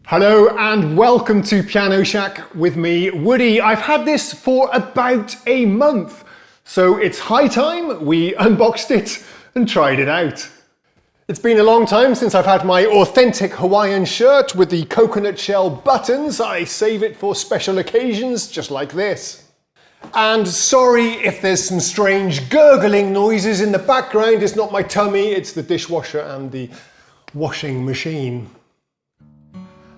Hello and welcome to Piano Shack with me, Woody. I've had this for about a month, so it's high time we unboxed it and tried it out. It's been a long time since I've had my authentic Hawaiian shirt with the coconut shell buttons. I save it for special occasions just like this. And sorry if there's some strange gurgling noises in the background. It's not my tummy, it's the dishwasher and the washing machine.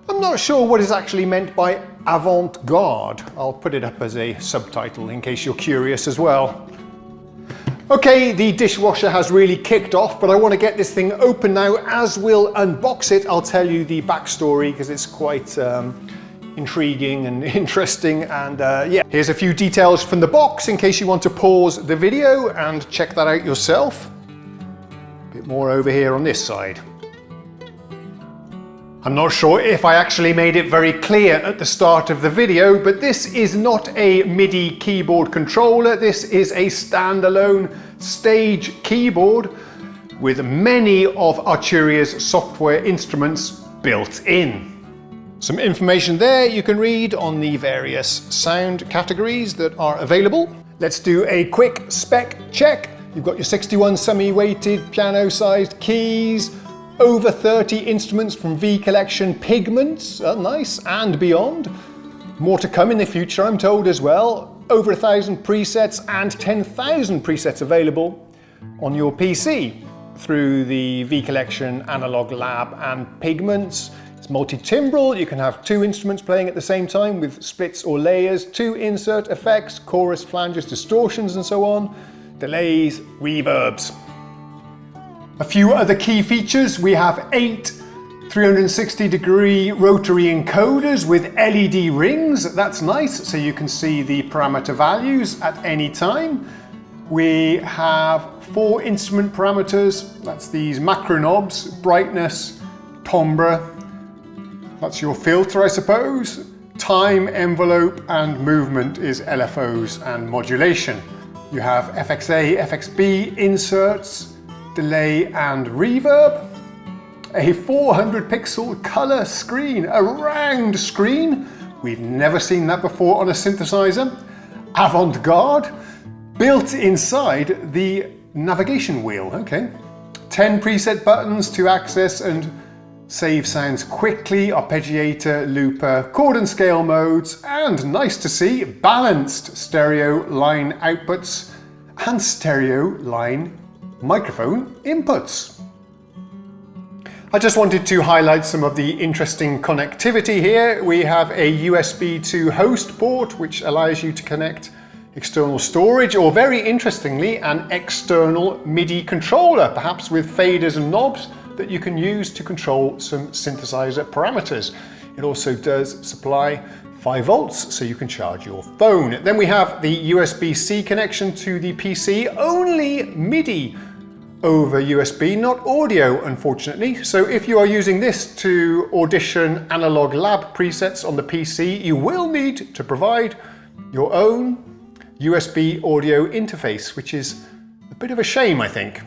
I'm not sure what is actually meant by avant-garde. I'll put it up as a subtitle in case you're curious as well. Okay, the dishwasher has really kicked off, but I want to get this thing open now. As we'll unbox it, I'll tell you the backstory because it's quite intriguing and interesting. And yeah, here's a few details from the box in case you want to pause the video and check that out yourself. A bit more over here on this side. I'm not sure if I actually made it very clear at the start of the video, but this is not a MIDI keyboard controller. This is a standalone stage keyboard with many of Arturia's software instruments built in. Some information there you can read on the various sound categories that are available. Let's do a quick spec check. You've got your 61 semi-weighted piano-sized keys, over 30 instruments from V Collection Pigments, nice, and beyond. More to come in the future, I'm told as well. Over 1,000 presets and 10,000 presets available on your PC through the V Collection Analog Lab and Pigments. It's multi-timbral, you can have two instruments playing at the same time with splits or layers, two insert effects, chorus, flanges, distortions and so on, delays, reverbs. A few other key features, we have 8 360-degree rotary encoders with LED rings. That's nice, so you can see the parameter values at any time. We have 4 instrument parameters. That's these macro knobs, brightness, timbre. That's your filter, I suppose. Time, envelope, and movement is LFOs and modulation. You have FXA, FXB inserts, delay and reverb, a 400 pixel color screen, a round screen. We've never seen that before on a synthesizer. Avant-garde, built inside the navigation wheel, okay. 10 preset buttons to access and save sounds quickly, arpeggiator, looper, chord and scale modes, and nice to see, balanced stereo line outputs and stereo line microphone inputs. I just wanted to highlight some of the interesting connectivity here. We have a USB to host port which allows you to connect external storage, or very interestingly an external MIDI controller, perhaps with faders and knobs that you can use to control some synthesizer parameters. It also does supply 5 volts, so you can charge your phone. Then we have the USB-C connection to the PC, only MIDI over USB, not audio, unfortunately. So if you are using this to audition Analog Lab presets on the PC, you will need to provide your own USB audio interface, which is a bit of a shame, I think.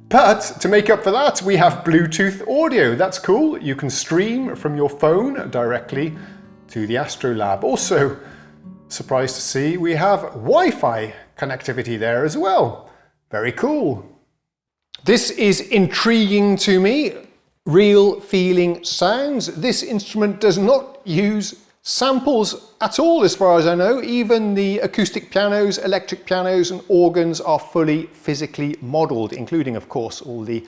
But to make up for that, we have Bluetooth audio. That's cool. You can stream from your phone directly to the ASTROLAB. Also, surprised to see, we have Wi-Fi connectivity there as well. Very cool. This is intriguing to me. Real feeling sounds. This instrument does not use samples at all as far as I know. Even the acoustic pianos, electric pianos and organs are fully physically modelled, including of course all the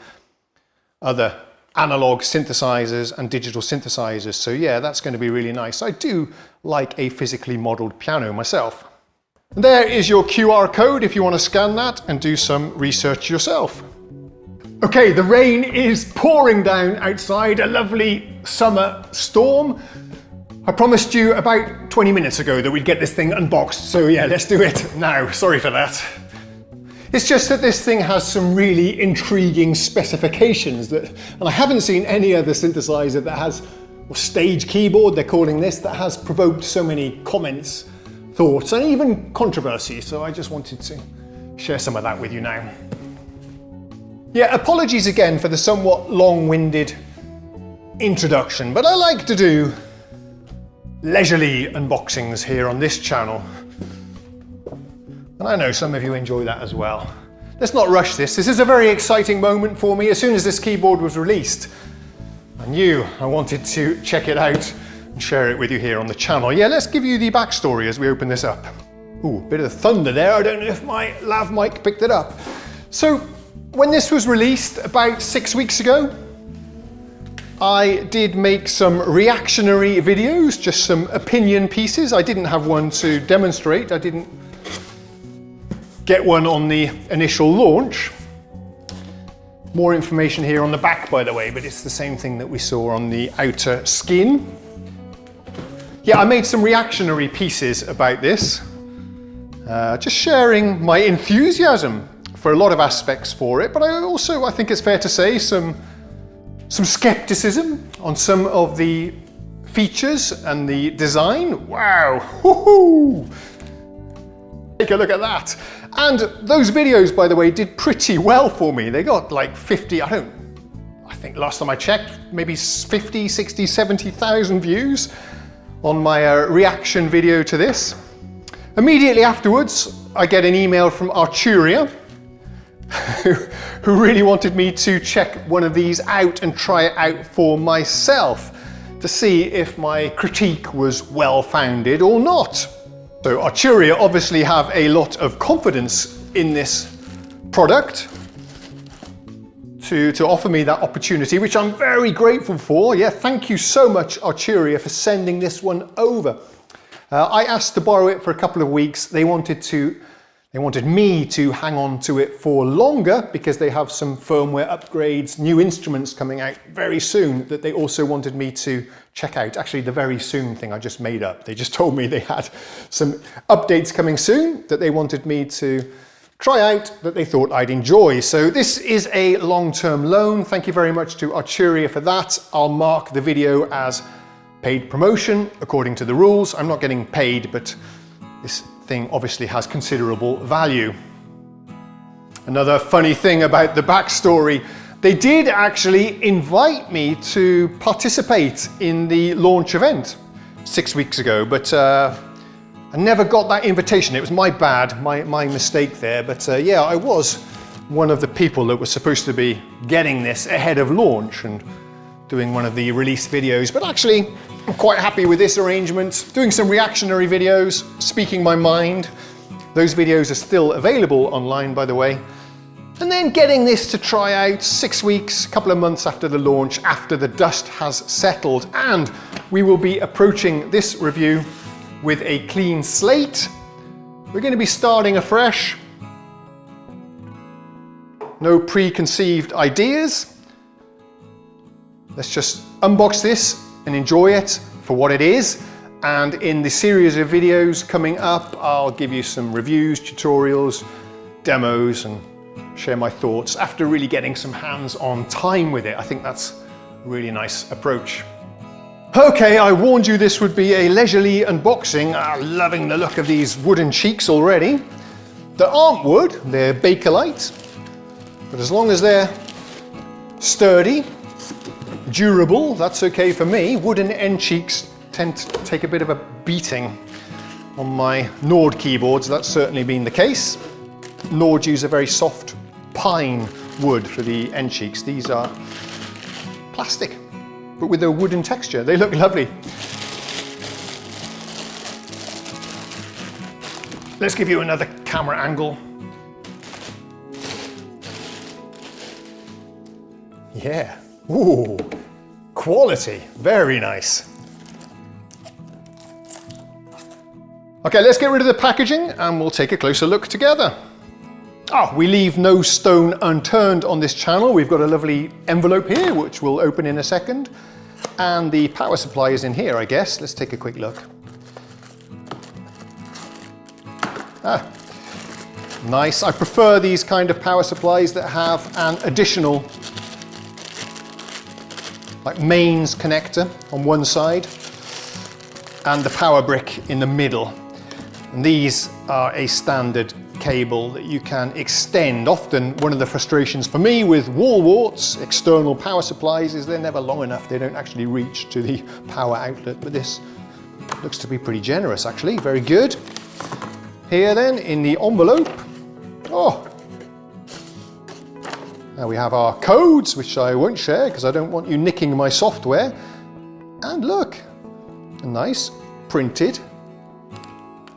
other analog synthesizers and digital synthesizers. So yeah, that's going to be really nice. I do like a physically modelled piano myself. And there is your QR code if you want to scan that and do some research yourself. Okay, the rain is pouring down outside, a lovely summer storm. I promised you about 20 minutes ago that we'd get this thing unboxed, so yeah, let's do it now. Sorry for that. It's just that this thing has some really intriguing specifications and I haven't seen any other synthesizer that has, or stage keyboard they're calling this, that has provoked so many comments, thoughts and even controversy, so I just wanted to share some of that with you now. Yeah, apologies again for the somewhat long-winded introduction, but I like to do leisurely unboxings here on this channel. And I know some of you enjoy that as well. Let's not rush this. This is a very exciting moment for me. As soon as this keyboard was released, I knew I wanted to check it out and share it with you here on the channel. Yeah, let's give you the backstory as we open this up. Ooh, bit of thunder there. I don't know if my lav mic picked it up. So when this was released about 6 weeks ago, I did make some reactionary videos, just some opinion pieces. I didn't have one to demonstrate. I didn't get one on the initial launch. More information here on the back, by the way, but it's the same thing that we saw on the outer skin. Yeah, I made some reactionary pieces about this, just sharing my enthusiasm for a lot of aspects for it, but I think it's fair to say some skepticism on some of the features and the design. Wow, woohoo! Take a look at that. And those videos, by the way, did pretty well for me. They got like 50, I think last time I checked, maybe 50, 60, 70,000 views on my reaction video to this. Immediately afterwards, I get an email from Arturia, who really wanted me to check one of these out and try it out for myself to see if my critique was well-founded or not. So Arturia obviously have a lot of confidence in this product to offer me that opportunity, which I'm very grateful for. Yeah, thank you so much, Arturia, for sending this one over. I asked to borrow it for a couple of weeks. They wanted me to hang on to it for longer because they have some firmware upgrades, new instruments coming out very soon that they also wanted me to check out. Actually, the very soon thing I just made up. They just told me they had some updates coming soon that they wanted me to try out that they thought I'd enjoy. So this is a long-term loan. Thank you very much to Arturia for that. I'll mark the video as paid promotion according to the rules. I'm not getting paid, but this thing obviously has considerable value. Another funny thing about the backstory, they did actually invite me to participate in the launch event 6 weeks ago, but I never got that invitation. It was my bad, my mistake there. But yeah, I was one of the people that was supposed to be getting this ahead of launch and doing one of the release videos. But actually, I'm quite happy with this arrangement. Doing some reactionary videos, speaking my mind. Those videos are still available online, by the way. And then getting this to try out 6 weeks, a couple of months after the launch, after the dust has settled. And we will be approaching this review with a clean slate. We're going to be starting afresh. No preconceived ideas. Let's just unbox this and enjoy it for what it is. And in the series of videos coming up, I'll give you some reviews, tutorials, demos, and share my thoughts after really getting some hands-on time with it. I think that's a really nice approach. Okay, I warned you this would be a leisurely unboxing. Loving the look of these wooden cheeks already. They aren't wood, they're Bakelite. But as long as they're sturdy, durable, that's okay for me. Wooden end cheeks tend to take a bit of a beating on my Nord keyboards. That's certainly been the case. Nord use a very soft pine wood for the end cheeks. These are plastic, but with a wooden texture. They look lovely. Let's give you another camera angle. Yeah, ooh, quality, very nice. Okay, let's get rid of the packaging and we'll take a closer look together. We leave no stone unturned on this channel. We've got a lovely envelope here, which we'll open in a second. And the power supply is in here, I guess. Let's take a quick look. Nice. I prefer these kind of power supplies that have an additional like mains connector on one side and the power brick in the middle. And these are a standard cable that you can extend. Often one of the frustrations for me with wall warts, external power supplies, is they're never long enough. They don't actually reach to the power outlet, but this looks to be pretty generous actually, very good. Here then in the envelope, oh, now we have our codes, which I won't share because I don't want you nicking my software. And look, a nice printed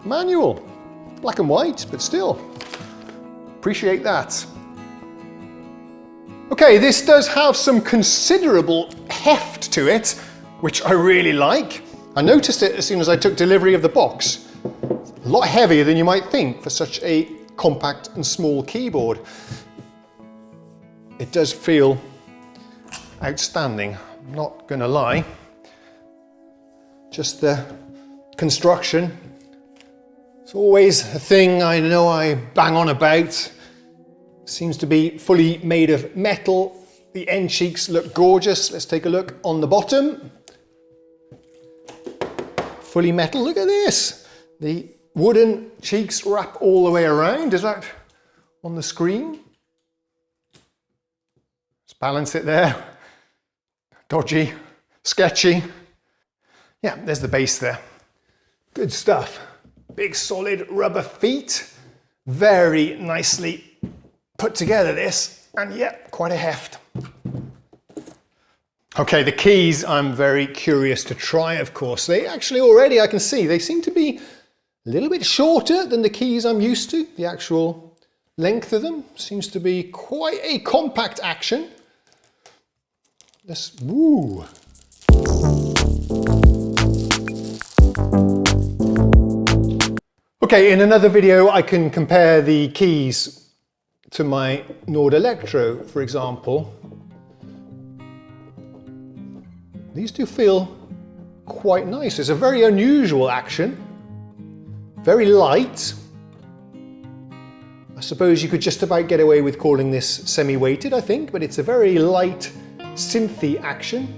manual. Black and white, but still, appreciate that. Okay, this does have some considerable heft to it, which I really like. I noticed it as soon as I took delivery of the box. A lot heavier than you might think for such a compact and small keyboard. It does feel outstanding, I'm not gonna lie. Just the construction, it's always a thing I know I bang on about. Seems to be fully made of metal. The end cheeks look gorgeous. Let's take a look on the bottom. Fully metal, look at this. The wooden cheeks wrap all the way around. Is that on the screen? Let's balance it there. Dodgy, sketchy. Yeah, there's the base there. Good stuff. Big solid rubber feet. Very nicely put together this. And yeah, quite a heft. Okay, the keys I'm very curious to try, of course. They actually already, I can see, they seem to be a little bit shorter than the keys I'm used to. The actual length of them seems to be quite a compact action. This, woo. Okay, in another video I can compare the keys to my Nord Electro, for example. These do feel quite nice. It's a very unusual action, very light. I suppose you could just about get away with calling this semi-weighted, I think, but it's a very light, synthy action.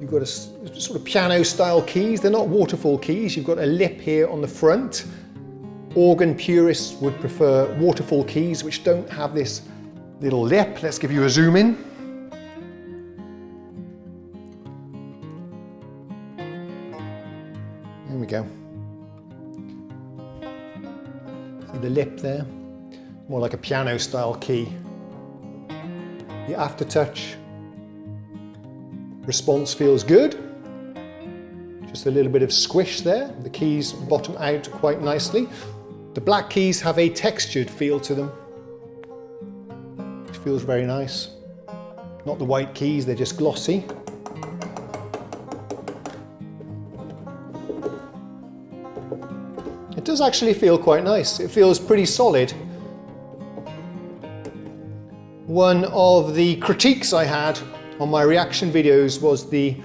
You've got a sort of piano style keys. They're not waterfall keys. You've got a lip here on the front. Organ purists would prefer waterfall keys which don't have this little lip. Let's give you a zoom in. There we go. See the lip there? More like a piano style key. The aftertouch response feels good. Just a little bit of squish there. The keys bottom out quite nicely. The black keys have a textured feel to them, which feels very nice. Not the white keys, they're just glossy. It does actually feel quite nice. It feels pretty solid. One of the critiques I had on my reaction videos was the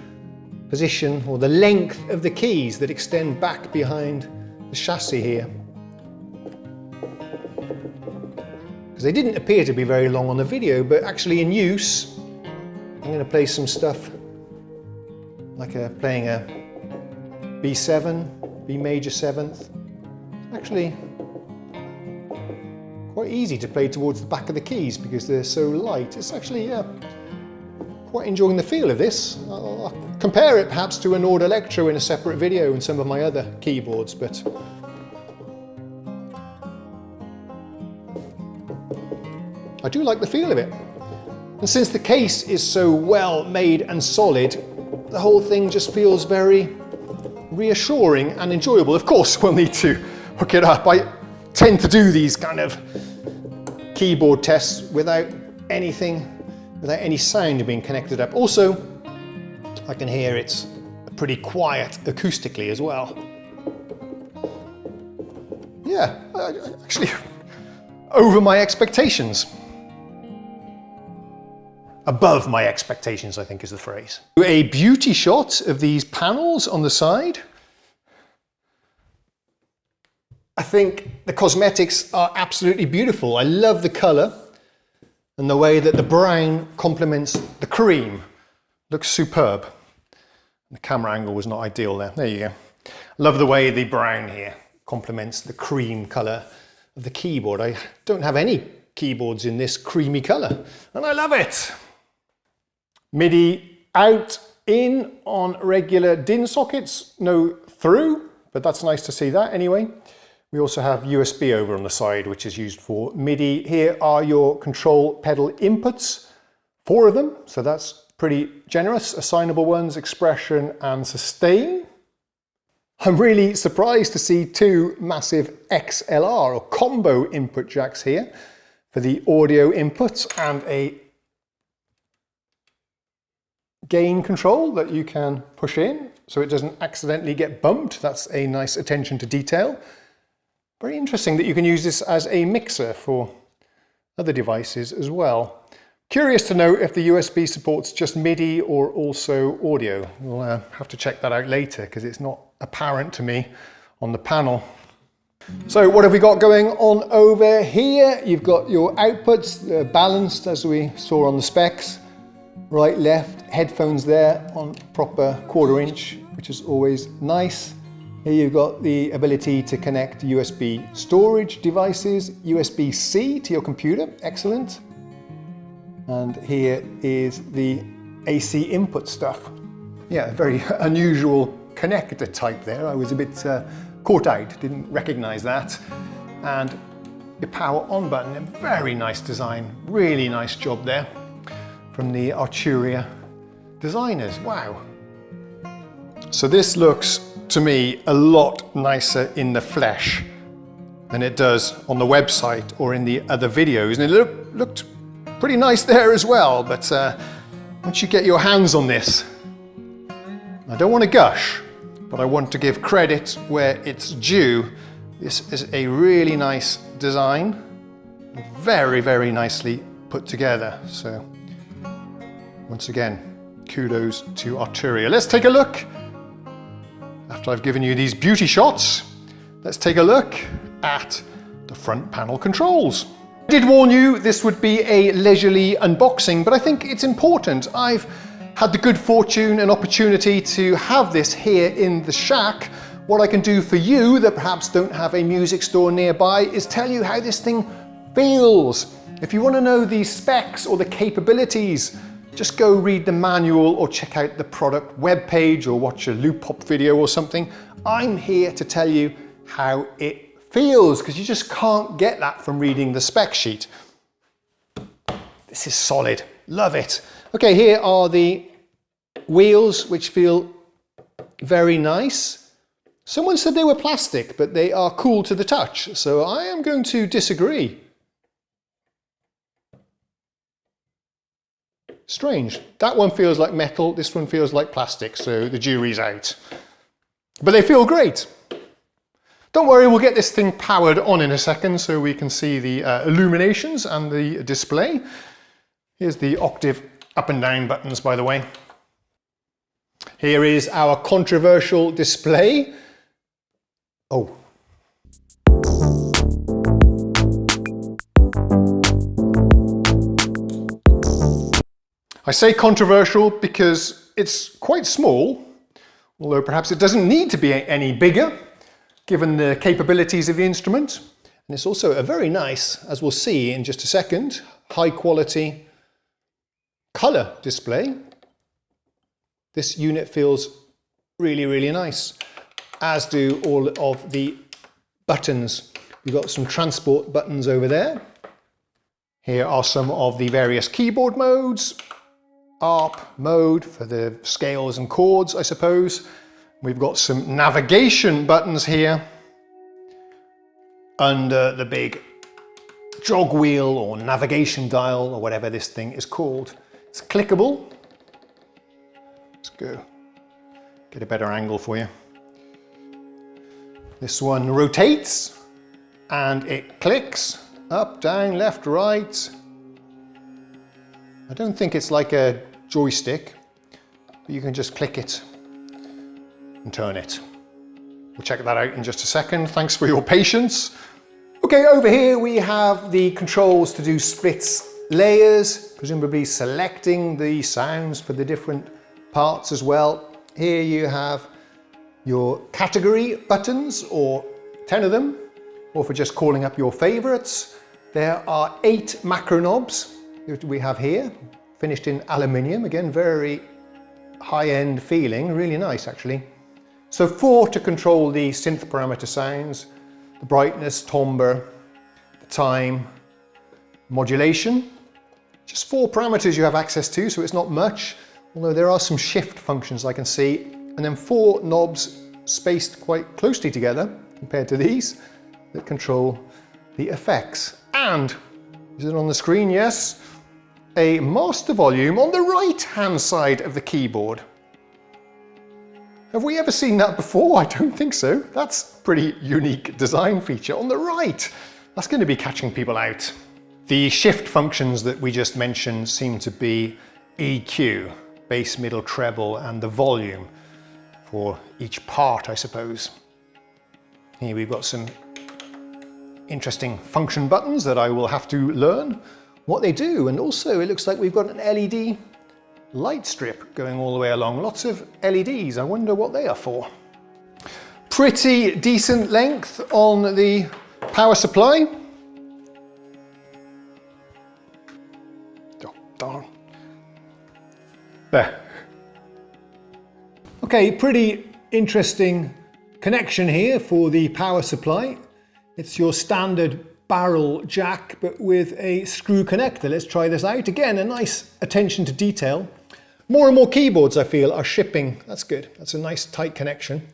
position or the length of the keys that extend back behind the chassis here. Because they didn't appear to be very long on the video, but actually in use, I'm going to play some stuff like playing a B7, B major 7th. Actually quite easy to play towards the back of the keys because they're so light. It's actually quite enjoying the feel of this. I'll compare it perhaps to a Nord Electro in a separate video and some of my other keyboards, but I do like the feel of it. And since the case is so well made and solid, the whole thing just feels very reassuring and enjoyable. Of course, we'll need to hook it up. I tend to do these kind of keyboard tests without any sound being connected up. Also, I can hear it's pretty quiet acoustically as well. Yeah, actually, over my expectations. Above my expectations, I think is the phrase. A beauty shot of these panels on the side. I think the cosmetics are absolutely beautiful. I love the colour and the way that the brown complements the cream. Looks superb. The camera angle was not ideal there. There you go. Love the way the brown here complements the cream colour of the keyboard. I don't have any keyboards in this creamy color, and I love it. MIDI out, in on regular DIN sockets, no through, but that's nice to see that anyway. We also have USB over on the side, which is used for MIDI. Here are your control pedal inputs, 4 of them, so that's pretty generous. Assignable ones, expression and sustain. I'm really surprised to see 2 massive XLR or combo input jacks here for the audio inputs, and a gain control that you can push in so it doesn't accidentally get bumped. That's a nice attention to detail. Very interesting that you can use this as a mixer for other devices as well. Curious to know if the USB supports just MIDI or also audio. We'll have to check that out later because it's not apparent to me on the panel. So what have we got going on over here? You've got your outputs, balanced as we saw on the specs. Right, left, headphones there on proper 1/4 inch, which is always nice. Here you've got the ability to connect USB storage devices, USB-C to your computer, excellent. And here is the AC input stuff. Yeah, very unusual connector type there. I was a bit caught out, didn't recognize that. And the power on button, a very nice design, really nice job there from the ARTURIA designers, wow. So this looks to me a lot nicer in the flesh than it does on the website or in the other videos, and it looked pretty nice there as well. But once you get your hands on this, I don't want to gush, but I want to give credit where it's due. This is a really nice design, very, very nicely put together. So once again, kudos to ARTURIA. Let's take a look. After I've given you these beauty shots, let's take a look at the front panel controls. I did warn you this would be a leisurely unboxing, but I think it's important. I've had the good fortune and opportunity to have this here in the shack. What I can do for you that perhaps don't have a music store nearby is tell you how this thing feels. If you want to know the specs or the capabilities, just go read the manual or check out the product webpage or watch a loop hop video or something. I'm here to tell you how it feels, because you just can't get that from reading the spec sheet. This is solid, love it. Okay, here are the wheels, which feel very nice. Someone said they were plastic, but they are cool to the touch, so I am going to disagree. Strange. That one feels like metal, this one feels like plastic, so the jury's out. But they feel great. Don't worry, we'll get this thing powered on in a second so we can see the illuminations and the display. Here's the octave up and down buttons, by the way. Here is our controversial display. Oh. I say controversial because it's quite small, although perhaps it doesn't need to be any bigger, given the capabilities of the instrument. And it's also a very nice, as we'll see in just a second, high quality color display. This unit feels really, really nice, as do all of the buttons. We've got some transport buttons over there. Here are some of the various keyboard modes. ARP mode for the scales and chords, I suppose. We've got some navigation buttons here under the big jog wheel or navigation dial or whatever this thing is called. It's clickable. Let's go get a better angle for you. This one rotates and it clicks up, down, left, right. I don't think it's like a joystick, but you can just click it and turn it. We'll check that out in just a second. Thanks for your patience. Okay, over here we have the controls to do splits layers, presumably selecting the sounds for the different parts as well. Here you have your category buttons, or 10 of them. or for just calling up your favorites. There are 8 macro knobs that we have here, finished in aluminium. Again, very high-end feeling, really nice actually. So 4 to control the synth parameter sounds, the brightness, timbre, the time, modulation. Just 4 parameters you have access to, so it's not much, although there are some shift functions I can see, and then 4 knobs spaced quite closely together compared to these that control the effects. And, is it on the screen? Yes. A master volume on the right-hand side of the keyboard. Have we ever seen that before? I don't think so. That's a pretty unique design feature on the right. That's going to be catching people out. The shift functions that we just mentioned seem to be EQ, bass, middle, treble, and the volume for each part, I suppose. Here we've got some interesting function buttons that I will have to learn what they do. And also it looks like we've got an LED light strip going all the way along. Lots of LEDs. I wonder what they are for. Pretty decent length on the power supply. Oh, darn. There. Okay, pretty interesting connection here for the power supply. It's your standard barrel jack, but with a screw connector. Let's try this out. Again, a nice attention to detail. More and more keyboards, I feel, are shipping. That's good. That's a nice tight connection.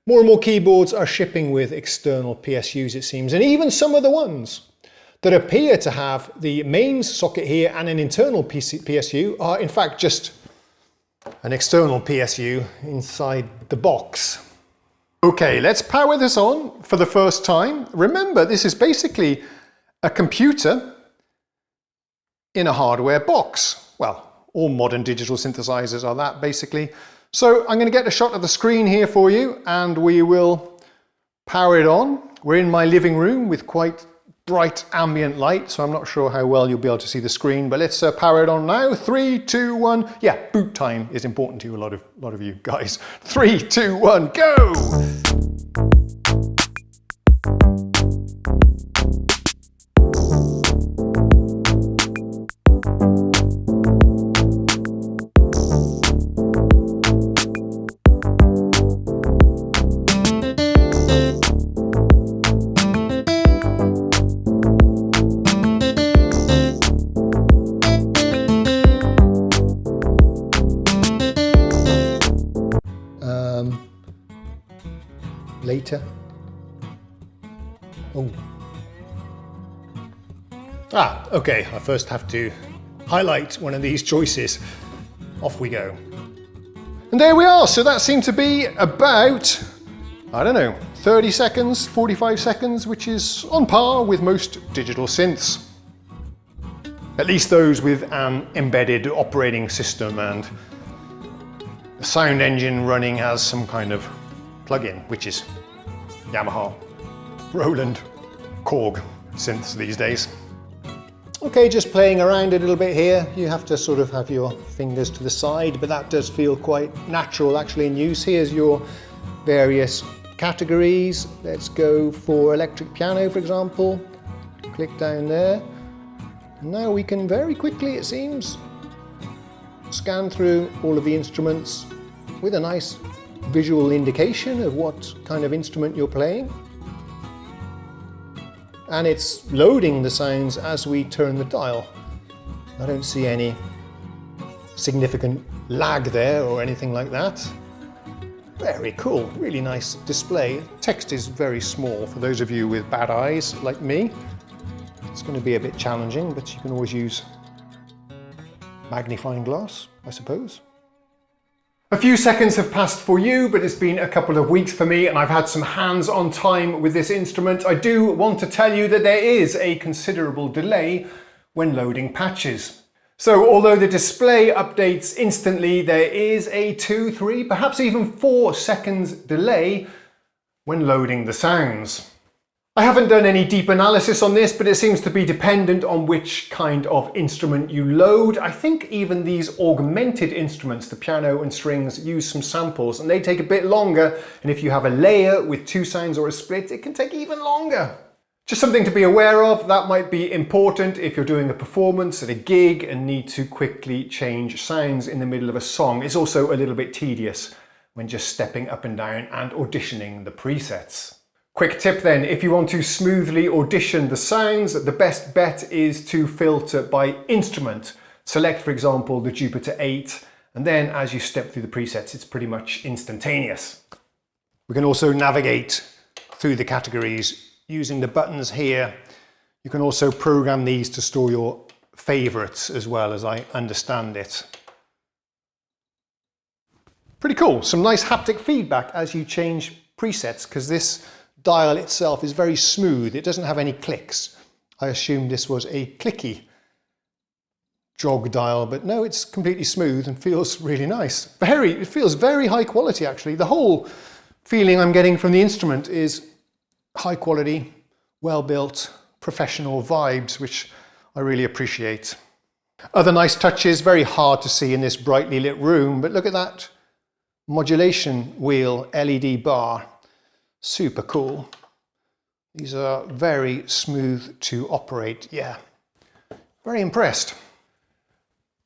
More and more keyboards are shipping with external PSUs, it seems. And even some of the ones that appear to have the mains socket here and an internal PSU are in fact just an external PSU inside the box. Okay, let's power this on for the first time. Remember, this is basically a computer in a hardware box. Well, all modern digital synthesizers are that, basically. So I'm going to get a shot of the screen here for you, and we will power it on. We're in my living room with quite bright ambient light, so I'm not sure how well you'll be able to see the screen, but let's power it on now. 3, 2, 1. Yeah, boot time is important to a lot of you guys. 3, 2, 1, go! Later. Oh. Okay, I first have to highlight one of these choices. Off we go. And there we are. So that seemed to be about, I don't know, 30 seconds, 45 seconds, which is on par with most digital synths. At least those with an embedded operating system and the sound engine running as some kind of plug-in, which is Yamaha, Roland, Korg synths these days. Okay, just playing around a little bit here. You have to sort of have your fingers to the side, but that does feel quite natural actually in use. Here's your various categories. Let's go for electric piano, for example. Click down there. Now we can very quickly, it seems, scan through all of the instruments with a nice visual indication of what kind of instrument you're playing. And it's loading the sounds as we turn the dial. I don't see any significant lag there or anything like that. Very cool, really nice display. Text is very small for those of you with bad eyes like me. It's going to be a bit challenging, but you can always use magnifying glass, I suppose. A few seconds have passed for you, but it's been a couple of weeks for me and I've had some hands-on time with this instrument. I do want to tell you that there is a considerable delay when loading patches. So although the display updates instantly, there is a 2, 3, perhaps even 4 seconds delay when loading the sounds. I haven't done any deep analysis on this, but it seems to be dependent on which kind of instrument you load. I think even these augmented instruments, the piano and strings, use some samples and they take a bit longer. And if you have a layer with 2 sounds or a split, it can take even longer. Just something to be aware of. That might be important if you're doing a performance at a gig and need to quickly change sounds in the middle of a song. It's also a little bit tedious when just stepping up and down and auditioning the presets. Quick tip then, if you want to smoothly audition the sounds, the best bet is to filter by instrument. Select, for example, the Jupiter 8, and then as you step through the presets, it's pretty much instantaneous. We can also navigate through the categories using the buttons here. You can also program these to store your favorites as well, as I understand it. Pretty cool. Some nice haptic feedback as you change presets, because this dial itself is very smooth. It doesn't have any clicks. I assumed this was a clicky jog dial, but no, it's completely smooth and feels really nice. It feels very high quality actually. The whole feeling I'm getting from the instrument is high quality, well built, professional vibes, which I really appreciate. Other nice touches, very hard to see in this brightly lit room, but look at that modulation wheel LED bar. Super cool. These are very smooth to operate. Yeah, very impressed.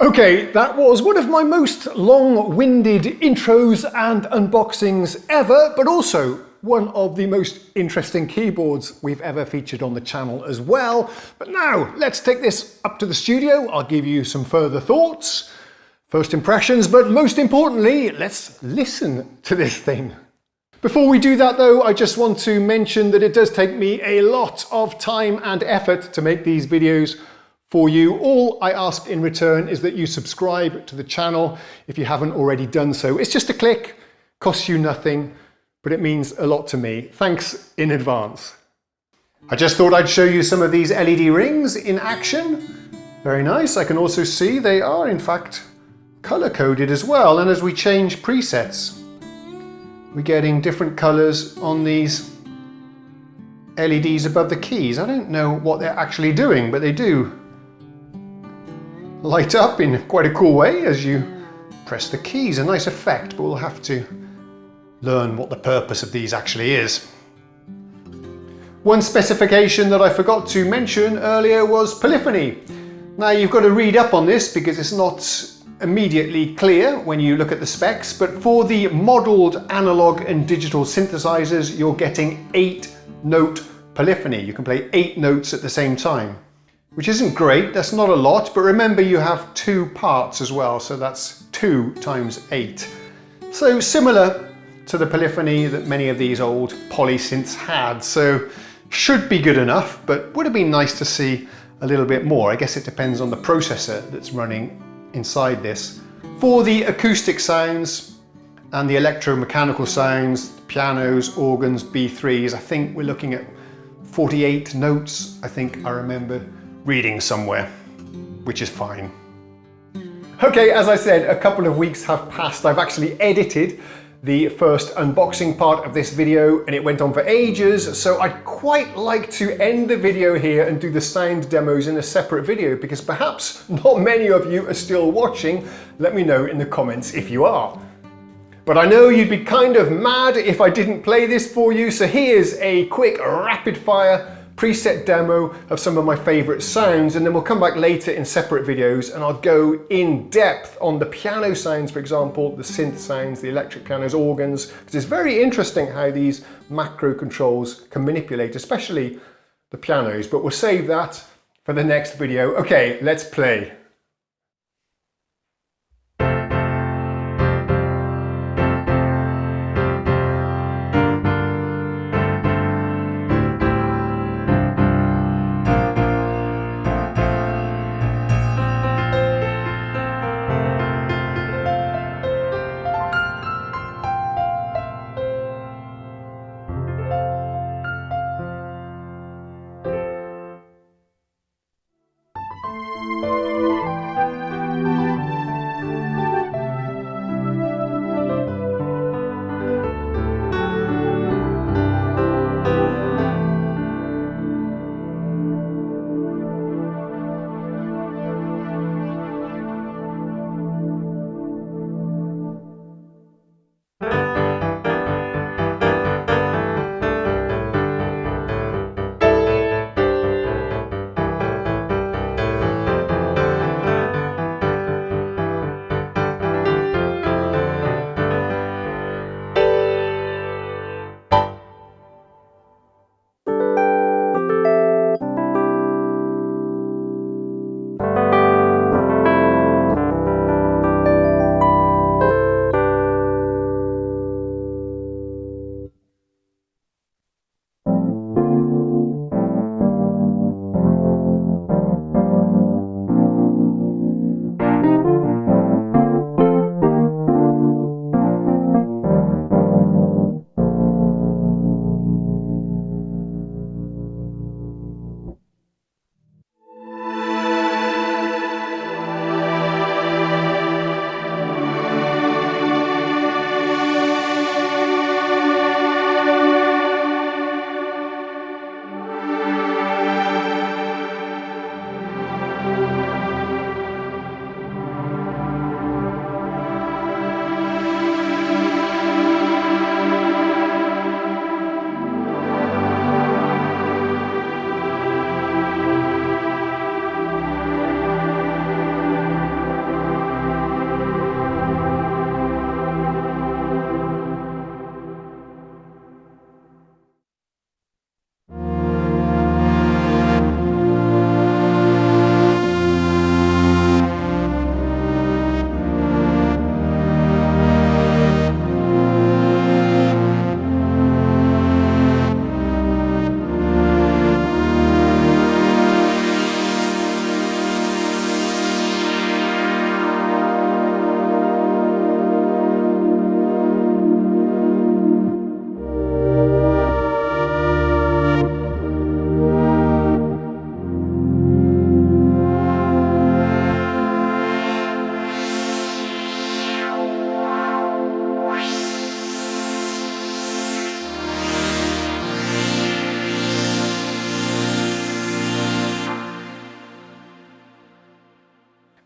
Okay, that was one of my most long-winded intros and unboxings ever, but also one of the most interesting keyboards we've ever featured on the channel as well. But now, let's take this up to the studio. I'll give you some further thoughts, first impressions, but most importantly, let's listen to this thing. Before we do that though, I just want to mention that it does take me a lot of time and effort to make these videos for you. All I ask in return is that you subscribe to the channel if you haven't already done so. It's just a click, costs you nothing, but it means a lot to me. Thanks in advance. I just thought I'd show you some of these LED rings in action. Very nice. I can also see they are in fact color coded as well. And as we change presets, we're getting different colors on these LEDs above the keys. I don't know what they're actually doing, but they do light up in quite a cool way as you press the keys. A nice effect, but we'll have to learn what the purpose of these actually is. One specification that I forgot to mention earlier was polyphony. Now you've got to read up on this because it's not immediately clear when you look at the specs, but for the modeled analog and digital synthesizers, you're getting 8-note polyphony. You can play 8 notes at the same time, which isn't great. That's not a lot, but remember you have 2 parts as well, so that's 2 times 8. So similar to the polyphony that many of these old polysynths had, so should be good enough, but would have been nice to see a little bit more. I guess it depends on the processor that's running inside this. For the acoustic sounds and the electromechanical sounds, pianos, organs, B3s, I think we're looking at 48 notes, I think I remember reading somewhere, which is fine. Okay, as I said, a couple of weeks have passed. I've actually edited the first unboxing part of this video and it went on for ages, so I'd quite like to end the video here and do the sound demos in a separate video because perhaps not many of you are still watching. Let me know in the comments if you are. But I know you'd be kind of mad if I didn't play this for you, so here's a quick rapid fire preset demo of some of my favorite sounds, and then we'll come back later in separate videos and I'll go in depth on the piano sounds, for example, the synth sounds, the electric pianos, organs, because it's very interesting how these macro controls can manipulate, especially the pianos, but we'll save that for the next video. Okay, let's play.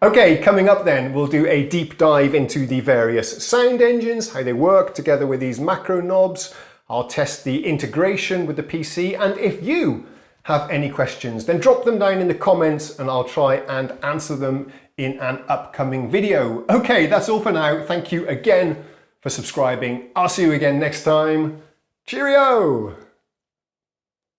Okay, coming up then, we'll do a deep dive into the various sound engines, how they work together with these macro knobs. I'll test the integration with the PC, and if you have any questions, then drop them down in the comments and I'll try and answer them in an upcoming video. Okay, that's all for now. Thank you again for subscribing. I'll see you again next time. Cheerio!